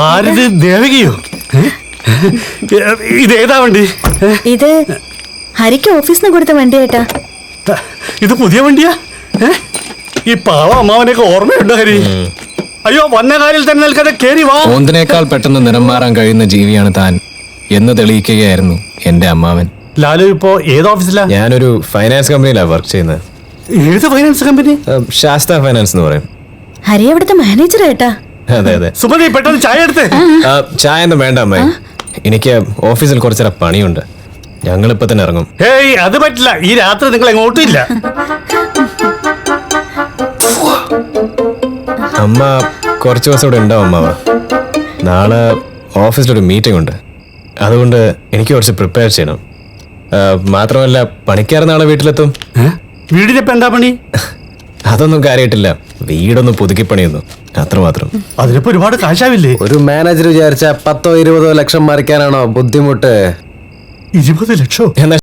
ആരിത് ദേവകിയോ? ഇതേതാ വണ്ടി? ഇത് ഹരിക്ക് ഓഫീസിന് കൊടുത്ത വണ്ടി ഏട്ടാ. ഇത് പുതിയ വണ്ടിയാ? ഈ പാവ അമ്മാവനെയൊക്കെ ഓർമ്മയുണ്ടോ ഹരി? അയ്യോ, വന്ന കാലിൽ തന്നെ നിൽക്കാതെ കേറി വാ. ഓന്തിനേക്കാൾ പെട്ടെന്ന് നിറം മാറാൻ കഴിയുന്ന ജീവിയാണ് താൻ എന്ന് തെളിയിക്കുകയായിരുന്നു എന്റെ അമ്മാവൻ. ലാലു ഇപ്പോ ഏത് ഓഫീസിലാ? ഞാനൊരു ഫൈനാൻസ് കമ്പനിയിലാണ് വർക്ക് ചെയ്യുന്നത്. ഏത് ഫൈനാൻസ് കമ്പനി? ശാസ്ത ഫൈനാൻസ് എന്ന് പറയും. ഹരി അവിടുത്തെ മാനേജർ ഏട്ടാ. അതെ അതെ. സുമതി, പെട്ടെന്ന് ചായ എടുത്തേ. ചായ ഒന്നും വേണ്ട അമ്മേ, എനിക്ക് ഓഫീസിൽ കുറച്ചേരം പണിയുണ്ട്. ഞങ്ങളിപ്പോ തന്നെ ഇറങ്ങും. ഹേയ്, അത് പറ്റില്ല. ഈ രാത്രി നിങ്ങൾ എങ്ങോട്ടും ഇല്ല. അമ്മ കുറച്ച് ദിവസം ഇവിടെ ഉണ്ടാവും അമ്മാവ. നാളെ ഓഫീസിലൊരു മീറ്റിംഗ് ഉണ്ട്, അതുകൊണ്ട് എനിക്ക് കുറച്ച് പ്രിപ്പയർ ചെയ്യണം. മാത്രമല്ല പണിക്കാരൻ നാളെ വീട്ടിലെത്തും. വീടിനിപ്പോ എന്താ പണി? അതൊന്നും കാര്യമായിട്ടില്ല, വീടൊന്ന് പുതുക്കി പണിയുന്നു, അത്രമാത്രം. അതിനിപ്പോ ഒരുപാട് കാശാവില്ലേ? ഒരു മാനേജർ വിചാരിച്ച 10-20 ലക്ഷം മറിക്കാനാണോ ബുദ്ധിമുട്ട്? 20 ലക്ഷോ? എന്നാ